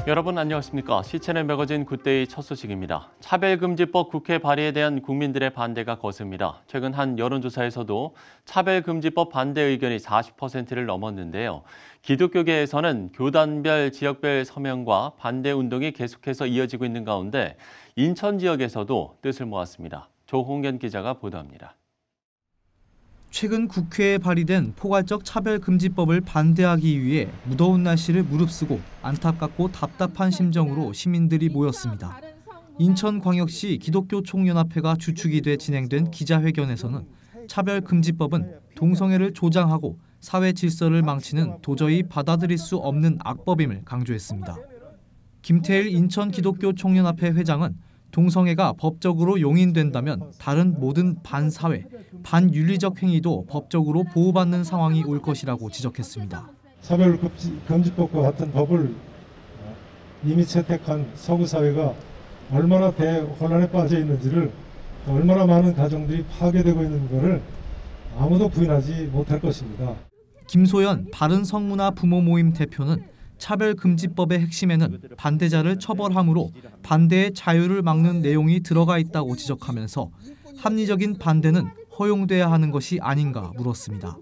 여러분 안녕하십니까? 시채널 매거진 굿데이 첫 소식입니다. 차별금지법 국회 발의에 대한 국민들의 반대가 거셉니다. 최근 한 여론조사에서도 차별금지법 반대 의견이 40%를 넘었는데요. 기독교계에서는 교단별, 지역별 서명과 반대 운동이 계속해서 이어지고 있는 가운데 인천 지역에서도 뜻을 모았습니다. 조홍견 기자가 보도합니다. 최근 국회에 발의된 포괄적 차별금지법을 반대하기 위해 무더운 날씨를 무릅쓰고 안타깝고 답답한 심정으로 시민들이 모였습니다. 인천광역시 기독교총연합회가 주축이 돼 진행된 기자회견에서는 차별금지법은 동성애를 조장하고 사회 질서를 망치는 도저히 받아들일 수 없는 악법임을 강조했습니다. 김태일 인천기독교총연합회 회장은 동성애가 법적으로 용인된다면 다른 모든 반사회, 반윤리적 행위도 법적으로 보호받는 상황이 올 것이라고 지적했습니다. 차별금지법과 같은 법을 이미 채택한 서구 사회가 얼마나 대혼란에 빠져 있는지를 얼마나 많은 가정들이 파괴되고 있는 것을 아무도 부인하지 못할 것입니다. 김소연 바른성문화 부모 모임 대표는 차별금지법의 핵심에는 반대자를 처벌함으로 반대의 자유를 막는 내용이 들어가 있다고 지적하면서 합리적인 반대는 허용돼야 하는 것이 아닌가 물었습니다.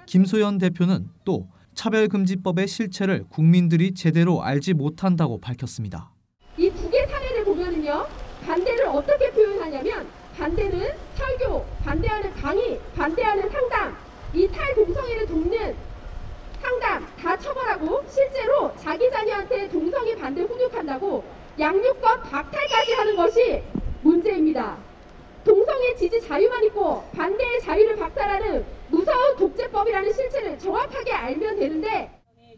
김소연 대표는 또 차별금지법의 실체를 국민들이 제대로 알지 못한다고 밝혔습니다. 이 두 개 사례를 보면은요, 반대를 어떻게 표현하냐면 반대는 설교, 반대하는 강의, 반대하는 상담, 이 탈동성애를 돕는 상담 다 처벌하고 실제로 자기 자녀한테 동성애 반대 훈육한다고 양육권 박탈까지 하는 것이 문제입니다. 동성애 지지 자유만 있고 반대의 자유를 박탈하는 무서운 독재법이라는 실체를 정확하게 알면 되는데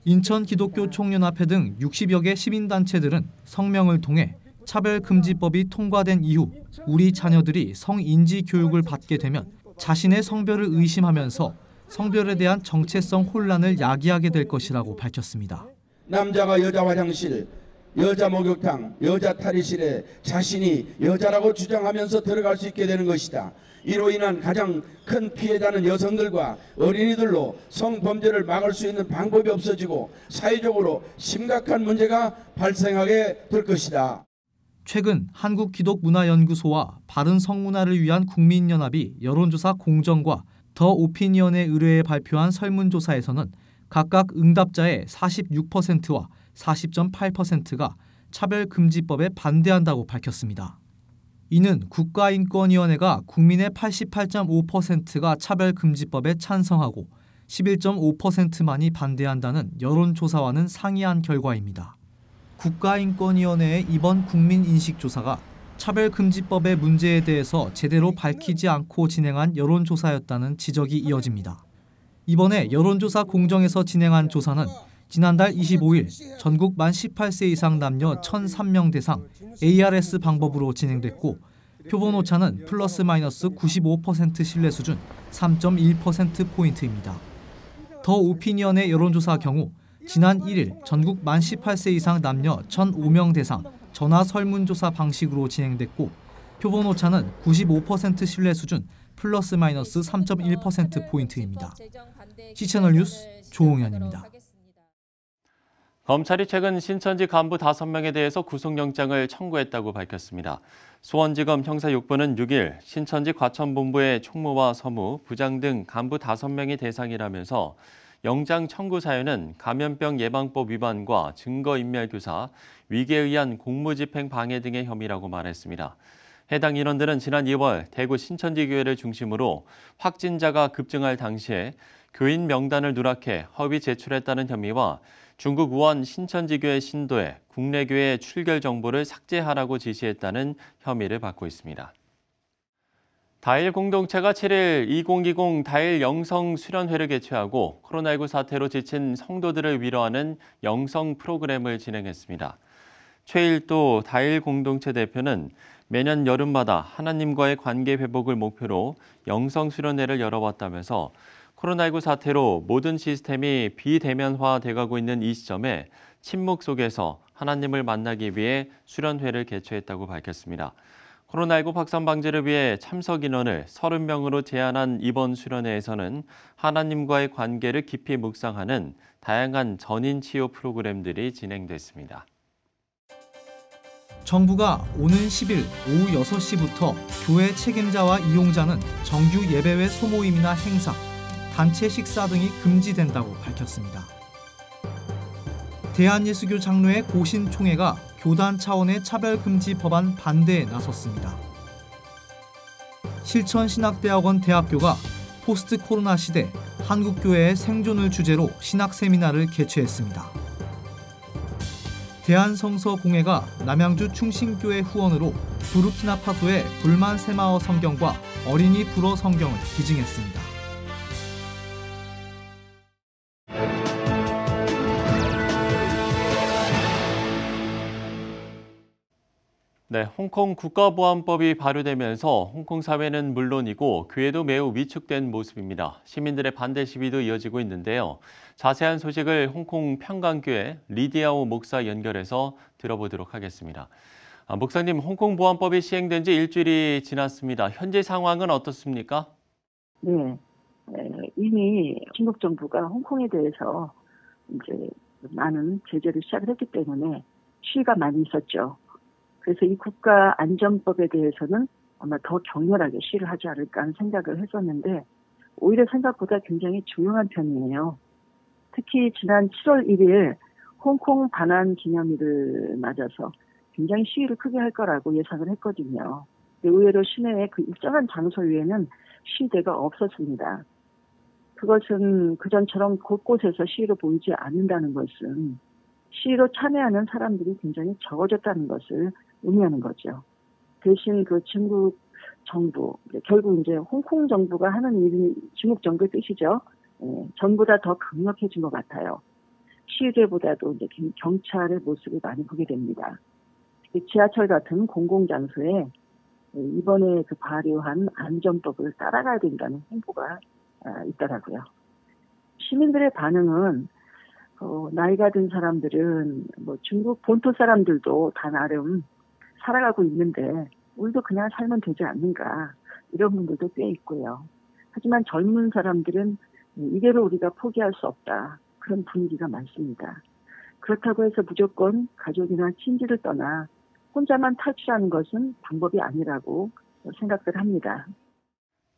인천기독교총연합회 등 60여 개 시민단체들은 성명을 통해 차별금지법이 통과된 이후 우리 자녀들이 성인지 교육을 받게 되면 자신의 성별을 의심하면서 성별에 대한 정체성 혼란을 야기하게 될 것이라고 밝혔습니다. 남자가 여자 화장실, 여자 목욕탕, 여자 탈의실에 자신이 여자라고 주장하면서 들어갈 수 있게 되는 것이다. 이로 인한 가장 큰 피해자는 여성들과 어린이들로 성범죄를 막을 수 있는 방법이 없어지고 사회적으로 심각한 문제가 발생하게 될 것이다. 최근 한국기독문화연구소와 바른성문화를 위한 국민연합이 여론조사 공정과 더 오피니언의 의뢰에 발표한 설문조사에서는 각각 응답자의 46%와 40.8%가 차별금지법에 반대한다고 밝혔습니다. 이는 국가인권위원회가 국민의 88.5%가 차별금지법에 찬성하고 11.5%만이 반대한다는 여론조사와는 상이한 결과입니다. 국가인권위원회의 이번 국민인식조사가 차별금지법의 문제에 대해서 제대로 밝히지 않고 진행한 여론조사였다는 지적이 이어집니다. 이번에 여론조사 공정에서 진행한 조사는 지난달 25일 전국 만 18세 이상 남녀 1,003명 대상 ARS 방법으로 진행됐고 표본 오차는 플러스 마이너스 95% 신뢰 수준 3.1%포인트입니다. 더 오피니언의 여론조사 경우 지난 1일 전국 만 18세 이상 남녀 1,005명 대상 전화 설문조사 방식으로 진행됐고 표본 오차는 95% 신뢰 수준 플러스 마이너스 3.1%포인트입니다. 시채널 뉴스 조홍현입니다. 검찰이 최근 신천지 간부 5명에 대해서 구속영장을 청구했다고 밝혔습니다. 수원지검 형사 6부는 6일 신천지 과천본부의 총무와 서무, 부장 등 간부 5명이 대상이라면서 영장 청구 사유는 감염병 예방법 위반과 증거인멸교사, 위계에 의한 공무집행 방해 등의 혐의라고 말했습니다. 해당 인원들은 지난 2월 대구 신천지교회를 중심으로 확진자가 급증할 당시에 교인 명단을 누락해 허위 제출했다는 혐의와 중국 우한 신천지교회 신도에 국내 교회 출결 정보를 삭제하라고 지시했다는 혐의를 받고 있습니다. 다일 공동체가 7일 2020 다일 영성 수련회를 개최하고 코로나19 사태로 지친 성도들을 위로하는 영성 프로그램을 진행했습니다. 최일도 다일 공동체 대표는 매년 여름마다 하나님과의 관계 회복을 목표로 영성 수련회를 열어왔다면서 코로나19 사태로 모든 시스템이 비대면화돼가고 있는 이 시점에 침묵 속에서 하나님을 만나기 위해 수련회를 개최했다고 밝혔습니다. 코로나19 확산 방지를 위해 참석 인원을 30명으로 제한한 이번 수련회에서는 하나님과의 관계를 깊이 묵상하는 다양한 전인 치유 프로그램들이 진행됐습니다. 정부가 오는 10일 오후 6시부터 교회 책임자와 이용자는 정규 예배외 소모임이나 행사, 단체 식사 등이 금지된다고 밝혔습니다. 대한예수교 장로회 고신총회가 교단 차원의 차별금지 법안 반대에 나섰습니다. 실천신학대학원 대학교가 포스트 코로나 시대 한국교회의 생존을 주제로 신학 세미나를 개최했습니다. 대한성서공회가 남양주 충신교회 후원으로 부르키나파소의 불만 세마어 성경과 어린이 불어 성경을 기증했습니다. 네, 홍콩 국가보안법이 발효되면서 홍콩 사회는 물론이고 교회도 매우 위축된 모습입니다. 시민들의 반대 시위도 이어지고 있는데요. 자세한 소식을 홍콩 평강교회 리디아오 목사 연결해서 들어보도록 하겠습니다. 목사님, 홍콩 보안법이 시행된 지 일주일이 지났습니다. 현재 상황은 어떻습니까? 네, 이미 중국 정부가 홍콩에 대해서 이제 많은 제재를 시작을 했기 때문에 시위가 많이 있었죠. 그래서 이 국가안전법에 대해서는 아마 더 격렬하게 시위를 하지 않을까 하는 생각을 했었는데 오히려 생각보다 굉장히 조용한 편이에요. 특히 지난 7월 1일 홍콩 반환 기념일을 맞아서 굉장히 시위를 크게 할 거라고 예상을 했거든요. 의외로 시내의 그 일정한 장소 외에는 시위대가 없었습니다. 그것은 그전처럼 곳곳에서 시위로 보이지 않는다는 것은 시위로 참여하는 사람들이 굉장히 적어졌다는 것을 의미하는 거죠. 대신 그 중국 정부, 결국 이제 홍콩 정부가 하는 일이 중국 정부의 뜻이죠. 전부 다 더 강력해진 것 같아요. 시위대보다도 이제 경찰의 모습을 많이 보게 됩니다. 지하철 같은 공공장소에 이번에 그 발효한 안전법을 따라가야 된다는 홍보가 있더라고요. 시민들의 반응은 나이가 든 사람들은 중국 본토 사람들도 다 나름 살아가고 있는데 우리도 그냥 살면 되지 않는가 이런 분들도 꽤 있고요. 하지만 젊은 사람들은 이대로 우리가 포기할 수 없다 그런 분위기가 많습니다. 그렇다고 해서 무조건 가족이나 친지를 떠나 혼자만 탈출하는 것은 방법이 아니라고 생각을 합니다.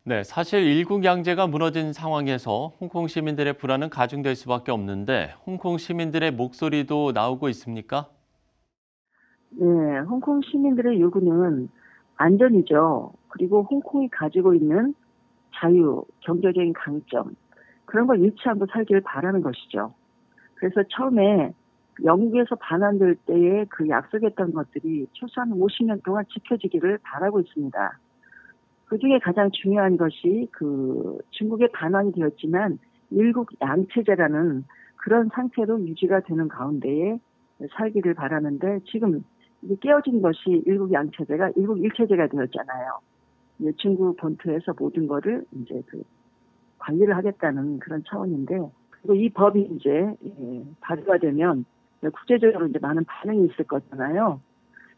네, 사실 일국 양제가 무너진 상황에서 홍콩 시민들의 불안은 가중될 수밖에 없는데 홍콩 시민들의 목소리도 나오고 있습니까? 네, 홍콩 시민들의 요구는 안전이죠. 그리고 홍콩이 가지고 있는 자유, 경제적인 강점 그런 걸 잃지 않고 살기를 바라는 것이죠. 그래서 처음에 영국에서 반환될 때에 그 약속했던 것들이 최소한 50년 동안 지켜지기를 바라고 있습니다. 그중에 가장 중요한 것이 그 중국에 반환이 되었지만 일국 양체제라는 그런 상태로 유지가 되는 가운데에 살기를 바라는데 지금 이게 깨어진 것이 일국 양체제가 일국 일체제가 되었잖아요. 중국 본토에서 모든 거를 이제 관리를 하겠다는 그런 차원인데 그리고 이 법이 이제 발효가 되면 국제적으로 이제 많은 반응이 있을 거잖아요.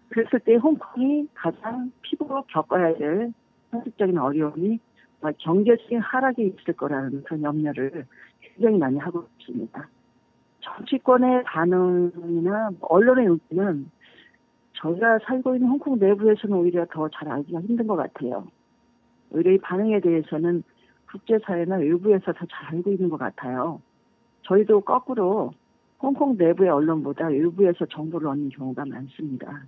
그랬을 때 홍콩이 가장 피부로 겪어야 될 현실적인 어려움이 경제적인 하락이 있을 거라는 그런 염려를 굉장히 많이 하고 있습니다. 정치권의 반응이나 언론의 의견은 저희가 살고 있는 홍콩 내부에서는 오히려 더 잘 알기가 힘든 것 같아요. 오히려 이 반응에 대해서는 국제사회나 외부에서 더 잘 알고 있는 것 같아요. 저희도 거꾸로 홍콩 내부의 언론보다 외부에서 정보를 얻는 경우가 많습니다.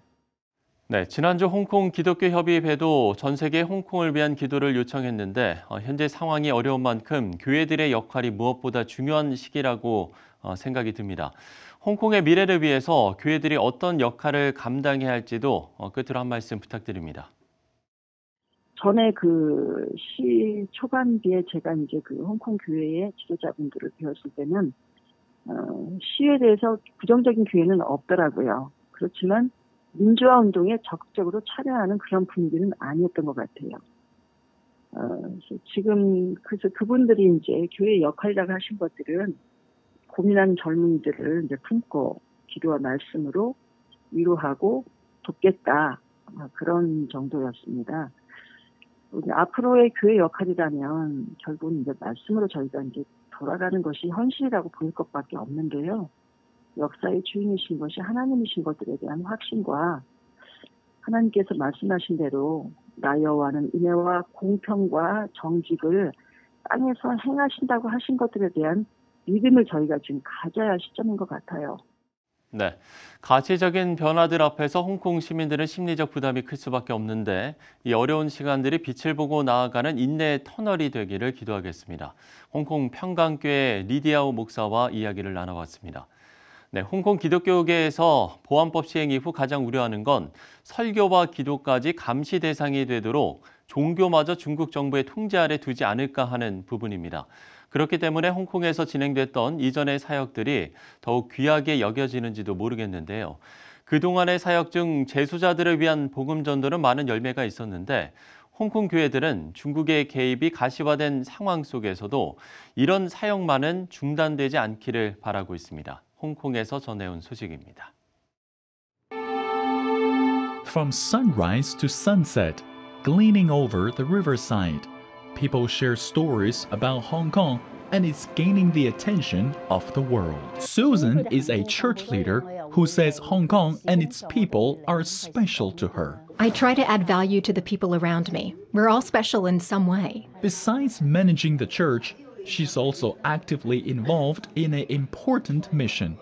네, 지난주 홍콩 기독교 협의회도 전 세계 홍콩을 위한 기도를 요청했는데 현재 상황이 어려운 만큼 교회들의 역할이 무엇보다 중요한 시기라고 생각이 듭니다. 홍콩의 미래를 위해서 교회들이 어떤 역할을 감당해야 할지도 끝으로 한 말씀 부탁드립니다. 전에 그 시 초반기에 제가 이제 그 홍콩 교회의 지도자분들을 배웠을 때는 시에 대해서 부정적인 교회는 없더라고요. 그렇지만 민주화 운동에 적극적으로 참여하는 그런 분위기는 아니었던 것 같아요. 지금 그래서 그분들이 이제 교회 역할이라고 하신 것들은 고민하는 젊은이들을 이제 품고 기도와 말씀으로 위로하고 돕겠다 그런 정도였습니다. 앞으로의 교회 역할이라면 결국은 이제 말씀으로 저희가 이제 돌아가는 것이 현실이라고 보일 것밖에 없는데요. 역사의 주인이신 것이 하나님이신 것들에 대한 확신과 하나님께서 말씀하신 대로 나 여호와는 은혜와 공평과 정직을 땅에서 행하신다고 하신 것들에 대한 믿음을 저희가 지금 가져야 할 시점인 것 같아요. 네, 가치적인 변화들 앞에서 홍콩 시민들은 심리적 부담이 클 수밖에 없는데 이 어려운 시간들이 빛을 보고 나아가는 인내의 터널이 되기를 기도하겠습니다. 홍콩 평강교회 리디아오 목사와 이야기를 나눠봤습니다. 네, 홍콩 기독교계에서 보안법 시행 이후 가장 우려하는 건 설교와 기도까지 감시 대상이 되도록 종교마저 중국 정부의 통제 아래 두지 않을까 하는 부분입니다. 그렇기 때문에 홍콩에서 진행됐던 이전의 사역들이 더욱 귀하게 여겨지는지도 모르겠는데요. 그동안의 사역 중 재수자들을 위한 복음 전도는 많은 열매가 있었는데 홍콩 교회들은 중국의 개입이 가시화된 상황 속에서도 이런 사역만은 중단되지 않기를 바라고 있습니다. 홍콩에서 전해온 소식입니다. From sunrise to sunset, gleaning over the riverside, people share stories about Hong Kong and it's gaining the attention of the world. Susan is a church leader who says Hong Kong and its people are special to her. I try to add value to the people around me. We're all special in some way. Besides managing the church, she's also actively involved in an important mission,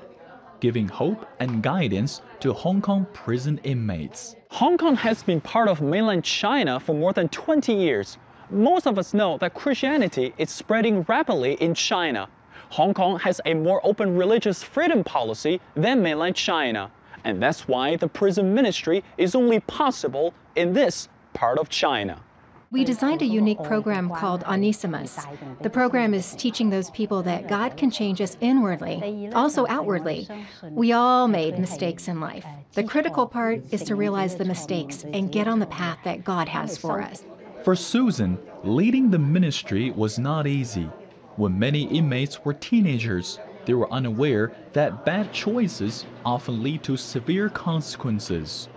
giving hope and guidance to Hong Kong prison inmates. Hong Kong has been part of mainland China for more than 20 years. Most of us know that Christianity is spreading rapidly in China. Hong Kong has a more open religious freedom policy than mainland China. And that's why the prison ministry is only possible in this part of China. We designed a unique program called Onesimus. The program is teaching those people that God can change us inwardly, also outwardly. We all made mistakes in life. The critical part is to realize the mistakes and get on the path that God has for us. For Susan, leading the ministry was not easy. When many inmates were teenagers, they were unaware that bad choices often lead to severe consequences.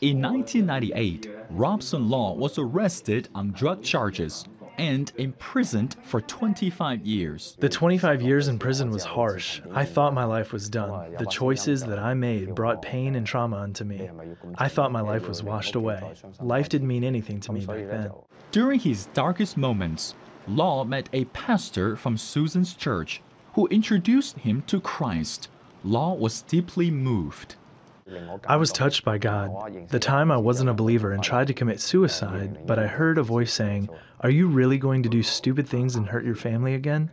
In 1998, Robson Law was arrested on drug charges and imprisoned for 25 years. The 25 years in prison was harsh. I thought my life was done. The choices that I made brought pain and trauma onto me. I thought my life was washed away. Life didn't mean anything to me back then. During his darkest moments, Law met a pastor from Susan's church who introduced him to Christ. Law was deeply moved. I was touched by God. The time I wasn't a believer and tried to commit suicide, but I heard a voice saying, "Are you really going to do stupid things and hurt your family again?"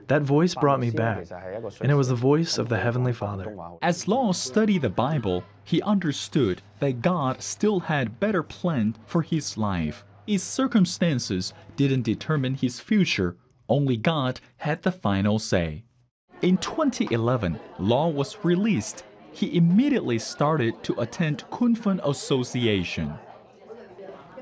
That voice brought me back, and it was the voice of the Heavenly Father. As Law studied the Bible, he understood that God still had better plan for his life. His circumstances didn't determine his future, only God had the final say. In 2011, Law was released. He immediately started to attend Kunfun Association.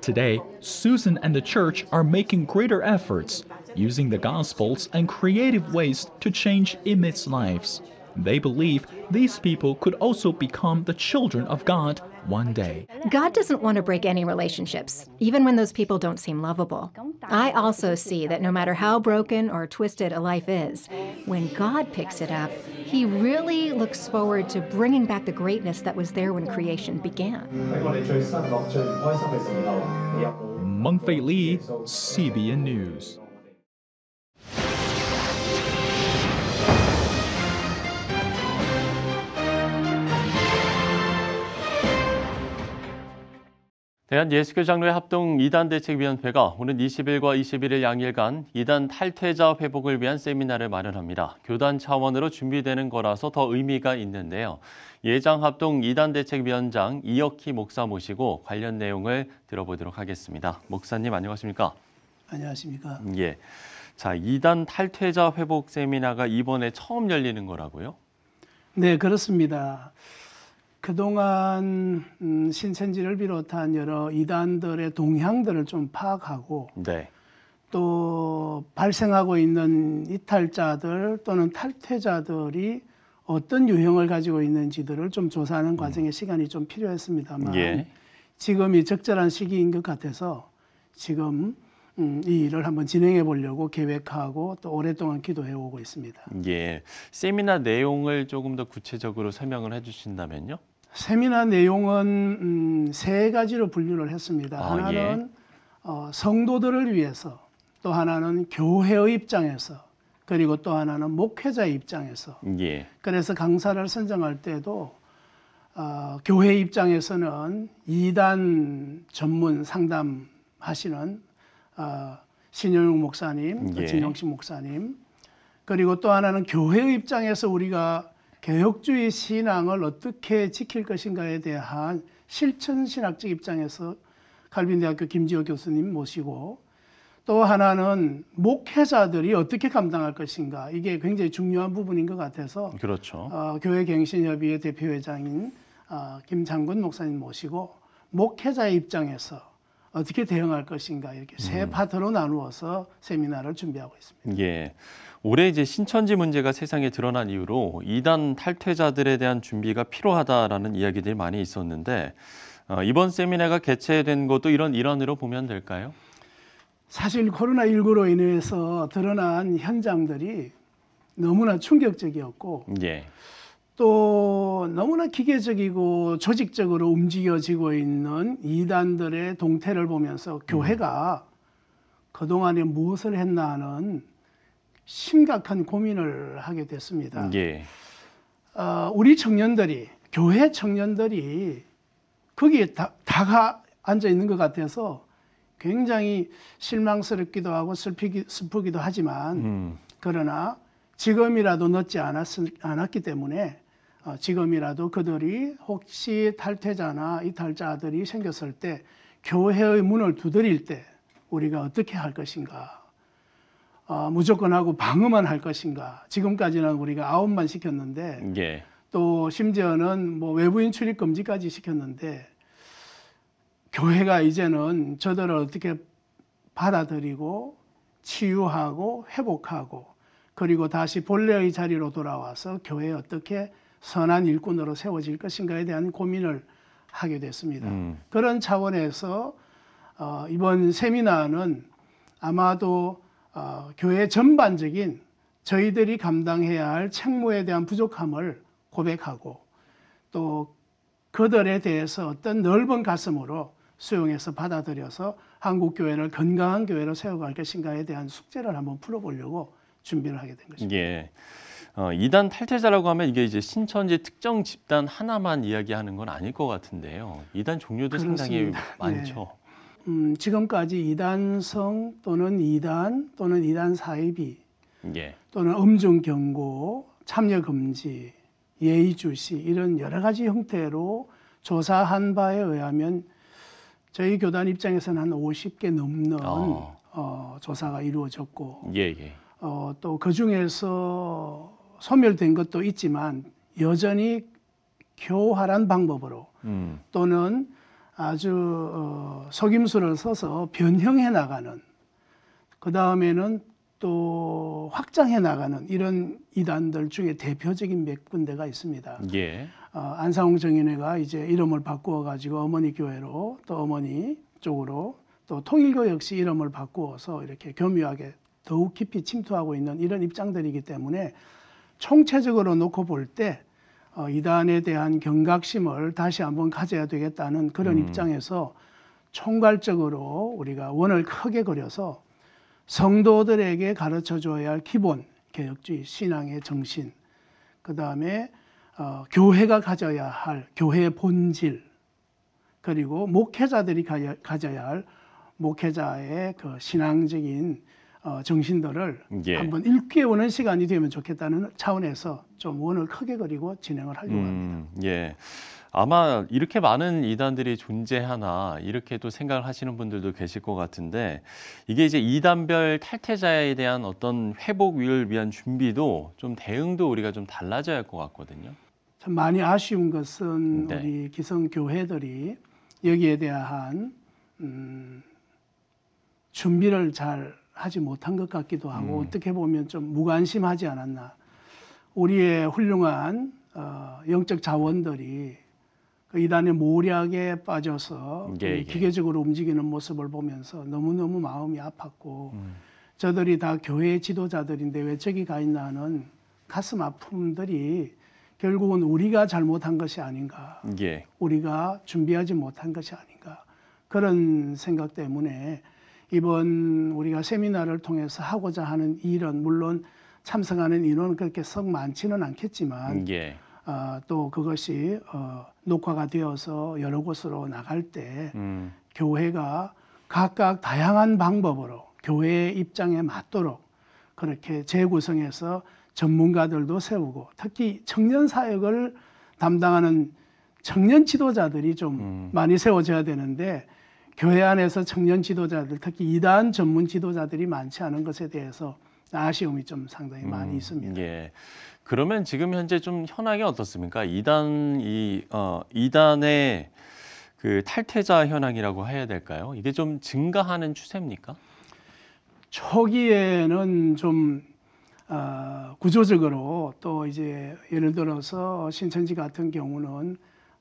Today, Susan and the church are making greater efforts, using the Gospels and creative ways to change inmates' lives. They believe these people could also become the children of God one day. God doesn't want to break any relationships, even when those people don't seem lovable. I also see that no matter how broken or twisted a life is, when God picks it up, He really looks forward to bringing back the greatness that was there when creation began. Meng Fei Li, CBN News. 대한예수교장로회 합동 2단 대책위원회가 오는 20일과 21일 양일간 2단 탈퇴자 회복을 위한 세미나를 마련합니다. 교단 차원으로 준비되는 거라서 더 의미가 있는데요. 예장 합동 2단 대책위원장 이혁희 목사 모시고 관련 내용을 들어보도록 하겠습니다. 목사님 안녕하십니까? 안녕하십니까? 예. 자, 2단 탈퇴자 회복 세미나가 이번에 처음 열리는 거라고요? 네, 그렇습니다. 그동안 신천지를 비롯한 여러 이단들의 동향들을 좀 파악하고 네. 또 발생하고 있는 이탈자들 또는 탈퇴자들이 어떤 유형을 가지고 있는지들을 좀 조사하는 과정에 시간이 좀 필요했습니다만 예. 지금이 적절한 시기인 것 같아서 지금 이 일을 한번 진행해 보려고 계획하고 또 오랫동안 기도해 오고 있습니다. 예. 세미나 내용을 조금 더 구체적으로 설명을 해 주신다면요? 세미나 내용은 세 가지로 분류를 했습니다. 하나는 성도들을 위해서, 또 하나는 교회의 입장에서, 그리고 또 하나는 목회자의 입장에서. 그래서 강사를 선정할 때도 교회 입장에서는 이단 전문 상담하시는 신영용 목사님, 진영식 목사님, 그리고 또 하나는 교회의 입장에서 우리가 개혁주의 신앙을 어떻게 지킬 것인가에 대한 실천신학적 입장에서 칼빈대학교 김지호 교수님 모시고, 또 하나는 목회자들이 어떻게 감당할 것인가, 이게 굉장히 중요한 부분인 것 같아서 그렇죠. 교회갱신협의회 대표회장인 김장군 목사님 모시고 목회자의 입장에서 어떻게 대응할 것인가, 이렇게 세 파트로 나누어서 세미나를 준비하고 있습니다. 예. 올해 이제 신천지 문제가 세상에 드러난 이후로 이단 탈퇴자들에 대한 준비가 필요하다라는 이야기들이 많이 있었는데 이번 세미나가 개최된 것도 이런 일환으로 보면 될까요? 사실 코로나19로 인해서 드러난 현장들이 너무나 충격적이었고 또 너무나 기계적이고 조직적으로 움직여지고 있는 이단들의 동태를 보면서 교회가 그동안에 무엇을 했나 하는 심각한 고민을 하게 됐습니다. 우리 청년들이, 교회 청년들이 거기에 다가 앉아 있는 것 같아서 굉장히 실망스럽기도 하고 슬프기도 하지만 그러나 지금이라도 늦지 않았기 때문에 지금이라도 그들이 혹시 탈퇴자나 이탈자들이 생겼을 때 교회의 문을 두드릴 때 우리가 어떻게 할 것인가, 무조건 하고 방어만 할 것인가. 지금까지는 우리가 아웃만 시켰는데 또 심지어는 뭐 외부인 출입 금지까지 시켰는데 교회가 이제는 저들을 어떻게 받아들이고 치유하고 회복하고 그리고 다시 본래의 자리로 돌아와서 교회에 어떻게 선한 일꾼으로 세워질 것인가에 대한 고민을 하게 됐습니다. 그런 차원에서 이번 세미나는 아마도 교회 전반적인 저희들이 감당해야 할 책무에 대한 부족함을 고백하고 또 그들에 대해서 어떤 넓은 가슴으로 수용해서 받아들여서 한국 교회를 건강한 교회로 세워갈 것인가에 대한 숙제를 한번 풀어보려고 준비를 하게 된 것입니다. 이단 탈퇴자라고 하면 이게 이제 신천지 특정 집단 하나만 이야기하는 건 아닐 것 같은데요. 이단 종류도 상당히 많죠. 지금까지 이단성 또는 이단 또는 이단 사이비 또는 음중 경고, 참여 금지, 예의 주시 이런 여러 가지 형태로 조사한 바에 의하면 저희 교단 입장에서는 한 50개 넘는 조사가 이루어졌고 또 그중에서 소멸된 것도 있지만 여전히 교활한 방법으로 또는 아주 속임수를 써서 변형해 나가는, 그 다음에는 또 확장해 나가는 이런 이단들 중에 대표적인 몇 군데가 있습니다. 안상홍 정인회가 이제 이름을 바꾸어 가지고 어머니 교회로, 또 어머니 쪽으로, 또 통일교 역시 이름을 바꾸어서 이렇게 교묘하게 더욱 깊이 침투하고 있는 이런 입장들이기 때문에 총체적으로 놓고 볼 때 이단에 대한 경각심을 다시 한번 가져야 되겠다는 그런 입장에서 총괄적으로 우리가 원을 크게 그려서 성도들에게 가르쳐줘야 할 기본 개혁주의 신앙의 정신, 그 다음에 교회가 가져야 할 교회의 본질, 그리고 목회자들이 가져야 할 목회자의 그 신앙적인 정신들을 한번 일깨우는 시간이 되면 좋겠다는 차원에서 좀 원을 크게 그리고 진행을 하려고 합니다. 아마 이렇게 많은 이단들이 존재하나 이렇게 또 생각을 하시는 분들도 계실 것 같은데 이게 이제 이단별 탈퇴자에 대한 어떤 회복을 위한 준비도 좀 대응도 우리가 좀 달라져야 할 것 같거든요. 참 많이 아쉬운 것은 우리 기성교회들이 여기에 대한 준비를 잘 하지 못한 것 같기도 하고 어떻게 보면 좀 무관심하지 않았나. 우리의 훌륭한 영적 자원들이 그 이단의 모략에 빠져서 기계적으로 움직이는 모습을 보면서 너무너무 마음이 아팠고 저들이 다 교회 지도자들인데 왜 저기 가 있나 하는 가슴 아픔들이 결국은 우리가 잘못한 것이 아닌가, 예. 우리가 준비하지 못한 것이 아닌가 그런 생각 때문에 이번 우리가 세미나를 통해서 하고자 하는 일은 물론 참석하는 인원은 그렇게 썩 많지는 않겠지만 예. 또 그것이 녹화가 되어서 여러 곳으로 나갈 때 교회가 각각 다양한 방법으로 교회의 입장에 맞도록 그렇게 재구성해서 전문가들도 세우고 특히 청년 사역을 담당하는 청년 지도자들이 좀 많이 세워져야 되는데 교회 안에서 청년 지도자들 특히 이단 전문 지도자들이 많지 않은 것에 대해서 아쉬움이 좀 상당히 많이 있습니다. 예. 그러면 지금 현재 좀 현황이 어떻습니까? 이단의 그 탈퇴자 현황이라고 해야 될까요? 이게 좀 증가하는 추세입니까? 초기에는 좀 구조적으로 또 이제 예를 들어서 신천지 같은 경우는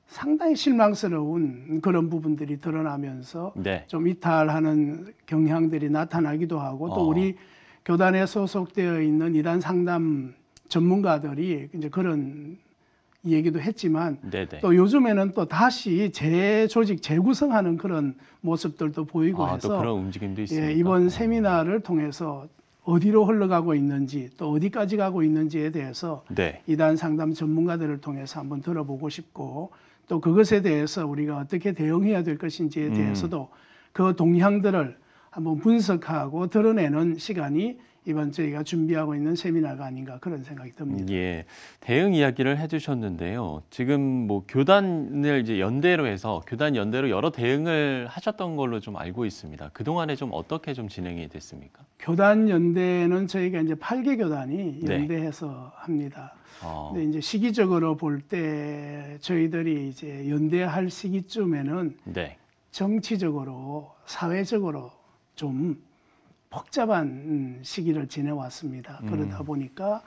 상당히 실망스러운 그런 부분들이 드러나면서 네. 좀 이탈하는 경향들이 나타나기도 하고 또 우리 교단에 소속되어 있는 이단 상담 전문가들이 이제 그런 얘기도 했지만 네네. 또 요즘에는 또 다시 재조직 재구성하는 그런 모습들도 보이고 해서 또 그런 움직임도 있습니다. 예, 이번 세미나를 통해서 어디로 흘러가고 있는지 또 어디까지 가고 있는지에 대해서 네. 이단 상담 전문가들을 통해서 한번 들어보고 싶고 또 그것에 대해서 우리가 어떻게 대응해야 될 것인지에 대해서도 그 동향들을 한번 분석하고 드러내는 시간이 이번 저희가 준비하고 있는 세미나가 아닌가 그런 생각이 듭니다. 예, 대응 이야기를 해주셨는데요. 지금 뭐 교단을 이제 연대로 해서 교단 연대로 여러 대응을 하셨던 걸로 좀 알고 있습니다. 그 동안에 좀 어떻게 좀 진행이 됐습니까? 교단 연대는 저희가 이제 8개 교단이 네. 연대해서 합니다. 근데 이제 시기적으로 볼 때 저희들이 이제 연대할 시기쯤에는 네. 정치적으로 사회적으로 좀 복잡한 시기를 지내왔습니다. 그러다 보니까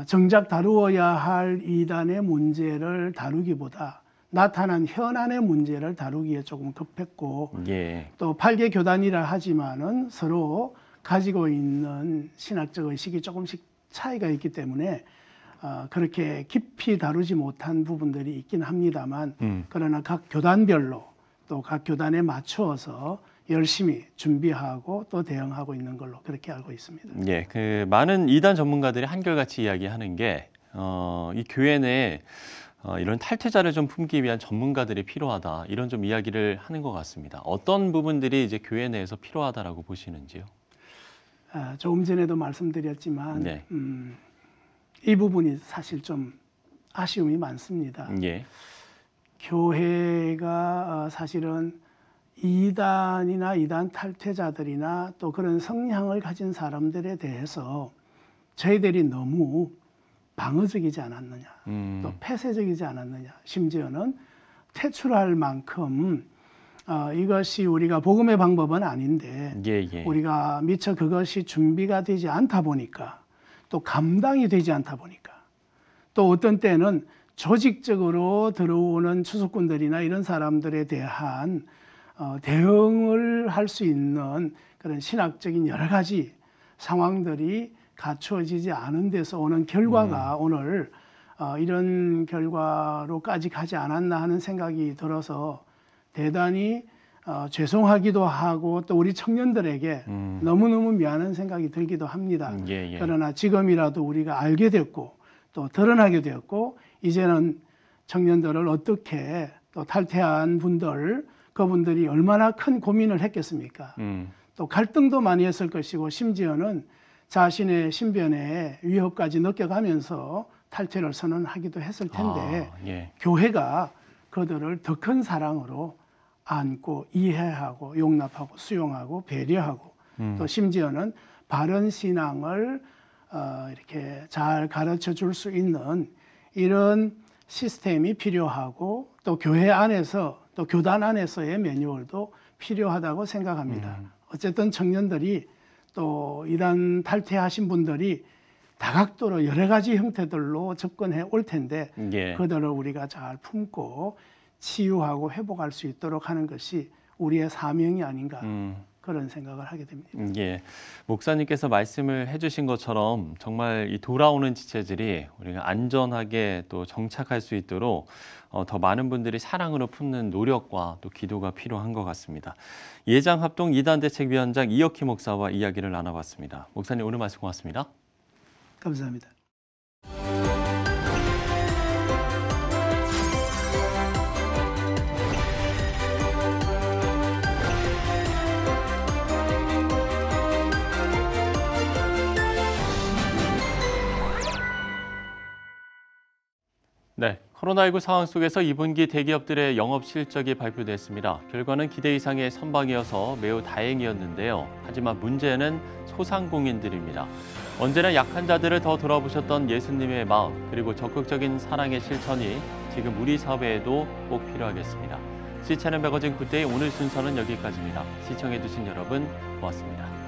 정작 다루어야 할 이단의 문제를 다루기보다 나타난 현안의 문제를 다루기에 조금 급했고 예. 또 8개 교단이라 하지만은 서로 가지고 있는 신학적 의식이 조금씩 차이가 있기 때문에 그렇게 깊이 다루지 못한 부분들이 있긴 합니다만 그러나 각 교단별로 또 각 교단에 맞추어서 열심히 준비하고 또 대응하고 있는 걸로 그렇게 알고 있습니다. 예, 그 많은 이단 전문가들이 한결같이 이야기하는 게 이 교회 내에 이런 탈퇴자를 좀 품기 위한 전문가들이 필요하다 이런 좀 이야기를 하는 것 같습니다. 어떤 부분들이 이제 교회 내에서 필요하다라고 보시는지요? 조금 전에도 말씀드렸지만 네. 이 부분이 사실 좀 아쉬움이 많습니다. 예. 교회가 사실은 이단이나 이단 탈퇴자들이나 또 그런 성향을 가진 사람들에 대해서 저희들이 너무 방어적이지 않았느냐, 또 폐쇄적이지 않았느냐, 심지어는 퇴출할 만큼 이것이 우리가 복음의 방법은 아닌데 우리가 미처 그것이 준비가 되지 않다 보니까 또 감당이 되지 않다 보니까 또 어떤 때는 조직적으로 들어오는 추수꾼들이나 이런 사람들에 대한 대응을 할 수 있는 그런 신학적인 여러 가지 상황들이 갖추어지지 않은 데서 오는 결과가 오늘 이런 결과로까지 가지 않았나 하는 생각이 들어서 대단히 죄송하기도 하고 또 우리 청년들에게 너무너무 미안한 생각이 들기도 합니다. 그러나 지금이라도 우리가 알게 됐고 또 드러나게 되었고 이제는 청년들을 어떻게 또 탈퇴한 분들 그분들이 얼마나 큰 고민을 했겠습니까? 또 갈등도 많이 했을 것이고 심지어는 자신의 신변에 위협까지 느껴가면서 탈퇴를 선언하기도 했을 텐데 교회가 그들을 더 큰 사랑으로 안고 이해하고 용납하고 수용하고 배려하고 또 심지어는 바른 신앙을 이렇게 잘 가르쳐 줄 수 있는 이런 시스템이 필요하고 또 교회 안에서 또 교단 안에서의 매뉴얼도 필요하다고 생각합니다. 어쨌든 청년들이 또 이단 탈퇴하신 분들이 다각도로 여러 가지 형태들로 접근해 올 텐데 그들을 우리가 잘 품고 치유하고 회복할 수 있도록 하는 것이 우리의 사명이 아닌가 그런 생각을 하게 됩니다. 예, 목사님께서 말씀을 해주신 것처럼 정말 이 돌아오는 지체들이 우리가 안전하게 또 정착할 수 있도록 더 많은 분들이 사랑으로 품는 노력과 또 기도가 필요한 것 같습니다. 예장합동 이단대책위원장 이혁희 목사와 이야기를 나눠봤습니다. 목사님 오늘 말씀 고맙습니다. 감사합니다. 네, 코로나19 상황 속에서 2분기 대기업들의 영업 실적이 발표됐습니다. 결과는 기대 이상의 선방이어서 매우 다행이었는데요. 하지만 문제는 소상공인들입니다. 언제나 약한 자들을 더 돌아보셨던 예수님의 마음, 그리고 적극적인 사랑의 실천이 지금 우리 사회에도 꼭 필요하겠습니다. 시채널 매거진 굿데이 오늘 순서는 여기까지입니다. 시청해주신 여러분 고맙습니다.